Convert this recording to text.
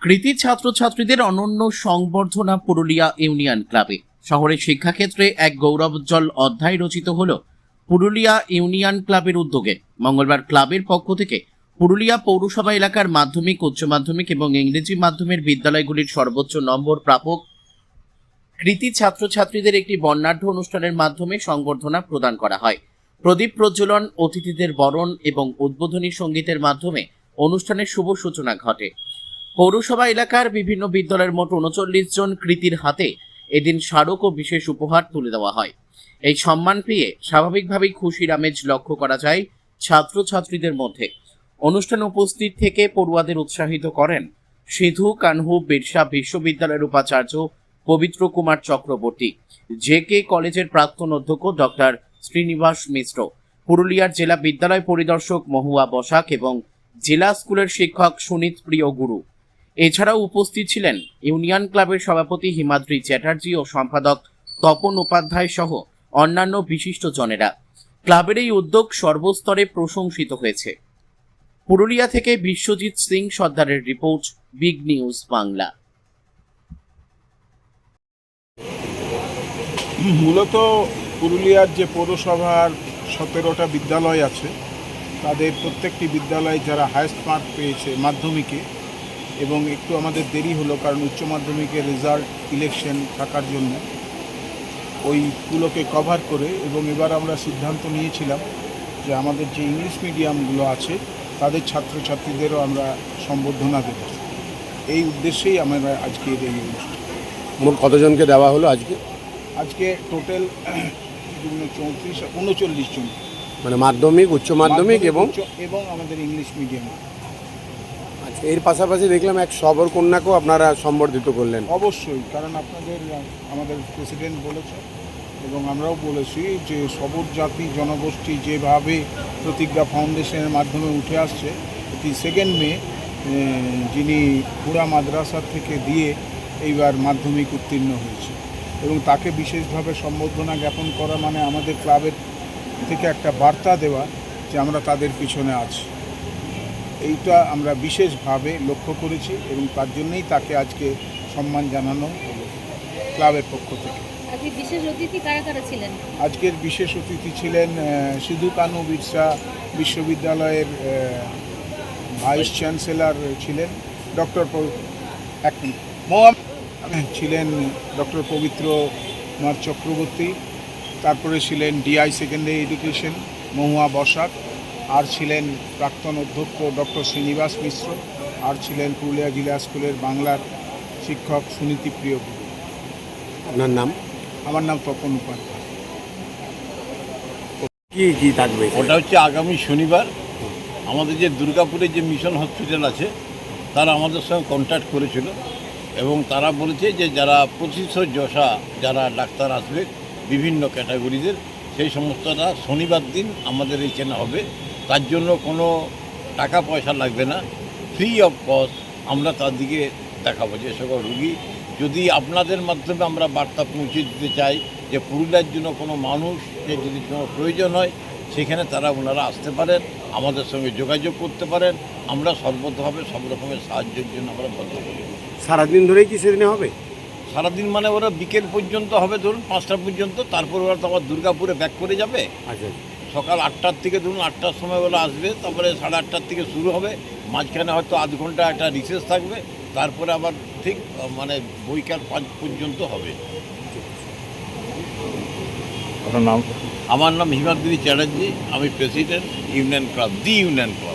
কৃতি ছাত্রছাত্রীদের অনন্য সংবর্ধনা পুরুলিয়া ইউনিয়ন ক্লাবে। শহরের শিক্ষাক্ষেত্রে এক গৌরবোজ্জ্বল অধ্যায় রচিত হল পুরুলিয়া ইউনিয়ন ক্লাবের উদ্যোগে। মঙ্গলবার ক্লাবের পক্ষ থেকে পুরুলিয়া পৌরসভা এলাকার মাধ্যমিক, উচ্চ মাধ্যমিক এবং ইংরেজি মাধ্যমের বিদ্যালয়গুলির সর্বোচ্চ নম্বর প্রাপক কৃতি ছাত্রছাত্রীদের একটি বর্ণাঢ্য অনুষ্ঠানের মাধ্যমে সংবর্ধনা প্রদান করা হয়। প্রদীপ প্রজ্বলন, অতিথিদের বরণ এবং উদ্বোধনী সঙ্গীতের মাধ্যমে অনুষ্ঠানের শুভ সূচনা ঘটে। পৌরসভা এলাকার বিভিন্ন বিদ্যালয়ের মোট ৩৯ জন কৃতির হাতে এদিন স্মারক ও বিশেষ উপহার তুলে দেওয়া হয়। এই সম্মান পেয়ে স্বাভাবিকভাবেই খুশির আমেজ লক্ষ্য করা যায় ছাত্রছাত্রীদের মধ্যে। অনুষ্ঠানে উপস্থিত থেকে পড়ুয়াদের উৎসাহিত করেন সিধু কানহু বিরসা বিশ্ববিদ্যালয়ের উপাচার্য পবিত্র কুমার চক্রবর্তী, জে.কে কলেজের প্রাক্তন অধ্যক্ষ ডক্টর শ্রীনিবাস মিশ্র, পুরুলিয়ার জেলা বিদ্যালয় পরিদর্শক মহুয়া বসাক এবং জেলা স্কুলের শিক্ষক সুনীত প্রিয় গুরু। এছাড়াও উপস্থিত ছিলেন ইউনিয়ন ক্লাবের সভাপতি হিমাদ্রি চ্যাটার্জি ও সম্পাদক তপন উপাধ্যায় সহ অন্যান্য বিশিষ্ট জনেরা। ক্লাবের এই উদ্যোগ সর্বস্তরে প্রশংসিত হয়েছে। পুরুলিয়া থেকে বিশ্বজিৎ সিং সর্দারের রিপোর্ট, বিগ নিউজ বাংলা। মূলত পুরুলিয়ার যে পৌরসভার 17টা বিদ্যালয় আছে, তাদের প্রত্যেকটি বিদ্যালয় যারা হায়েস্ট মার্ক পেয়েছে মাধ্যমিকে, এবং একটু আমাদের দেরি হলো কারণ উচ্চ মাধ্যমিকের রেজাল্ট ইলেকশন থাকার জন্য, ওইগুলোকে কভার করে এবং এবার আমরা সিদ্ধান্ত নিয়েছিলাম যে আমাদের যে ইংলিশ মিডিয়ামগুলো আছে তাদের ছাত্রছাত্রীদেরও আমরা সম্বর্ধনা দেব। এই উদ্দেশ্যেই আমরা আজকে এই অনুষ্ঠান। মোট কতজনকে দেওয়া হলো আজকে? আজকে টোটাল 39 জন, মানে মাধ্যমিক, উচ্চ মাধ্যমিক এবং আমাদের ইংলিশ মিডিয়াম। আচ্ছা, এর পাশাপাশি দেখলাম এক সবর কন্যাকেও আপনারা সম্বর্ধিত করলেন। অবশ্যই, কারণ আমাদের প্রেসিডেন্ট বলেছে এবং আমরাও বলেছি যে সবর জাতি জনগোষ্ঠী যেভাবে প্রতিজ্ঞা ফাউন্ডেশনের মাধ্যমে উঠে আসছে, এটি 2 মে যিনি পুরা মাদ্রাসা থেকে দিয়ে এইবার মাধ্যমিক উত্তীর্ণ হয়েছে এবং তাকে বিশেষভাবে সম্বর্ধনা জ্ঞাপন করা মানে আমাদের ক্লাবের থেকে একটা বার্তা দেওয়া যে আমরা তাদের পিছনে আছি। এইটা আমরা বিশেষভাবে লক্ষ্য করেছি এবং তার জন্যই তাকে আজকে সম্মান জানানো হলো ক্লাবের পক্ষ থেকে। আজকে বিশেষ অতিথি কারা কারা ছিলেন? আজকের বিশেষ অতিথি ছিলেন সিধু কানহু বিরসা বিশ্ববিদ্যালয়ের ভাইস চ্যান্সেলর ছিলেন ছিলেন ডক্টর পবিত্র কুমার চক্রবর্তী, তারপরে ছিলেন ডিআই সেকেন্ডারি এডুকেশন মহুয়া বসাক, আর ছিলেন প্রাক্তন অধ্যক্ষ ডক্টর শ্রীনিবাস মিশ্র, আর ছিলেন পুরুলিয়া জেলা স্কুলের বাংলার শিক্ষক সুনীতি প্রিয় গুরু। আপনার নাম? আমার নাম তপন উপাধ্যায়। কি থাকবে? ওটা হচ্ছে আগামী শনিবার আমাদের যে দুর্গাপুরে যে মিশন হসপিটাল আছে তারা আমাদের সঙ্গে কন্ট্যাক্ট করেছিল এবং তারা বলেছে যে যারা প্রতিশযশা যারা ডাক্তার আসবে বিভিন্ন ক্যাটাগরিদের, সেই সমস্তটা শনিবার দিন আমাদের এইখানে হবে। তার জন্য কোনো টাকা পয়সা লাগবে না, ফ্রি অফ কস্ট আমরা তাদেরকে দেখাবো যে সকল রুগী। যদি আপনাদের মাধ্যমে আমরা বার্তা পৌঁছে দিতে চাই যে পুরুলিয়ার জন্য কোনো মানুষের যদি কোনো প্রয়োজন হয় সেখানে ওনারা আসতে পারেন, আমাদের সঙ্গে যোগাযোগ করতে পারেন। আমরা সর্বতভাবে সব রকমের সাহায্যের জন্য আমরা বদ্ধ করি। সারাদিন ধরেই কি সেদিনে হবে? সারাদিন মানে ওরা বিকেল পর্যন্ত হবে, ধরুন 5টা পর্যন্ত, তারপর ওরা তো আবার দুর্গাপুরে ব্যাক করে যাবে। আচ্ছা, সকাল 8টার থেকে ধরুন 8টার সময় ওরা আসবে, তারপরে 8:30 থেকে শুরু হবে, মাঝখানে হয়তো আধ ঘন্টা একটা রিসেস থাকবে, তারপরে আবার ঠিক মানে বৈকাল 5 পর্যন্ত হবে। আপনার নাম? আমার নাম হিমাদ্রি চ্যাটার্জি, আমি president union club, the union club.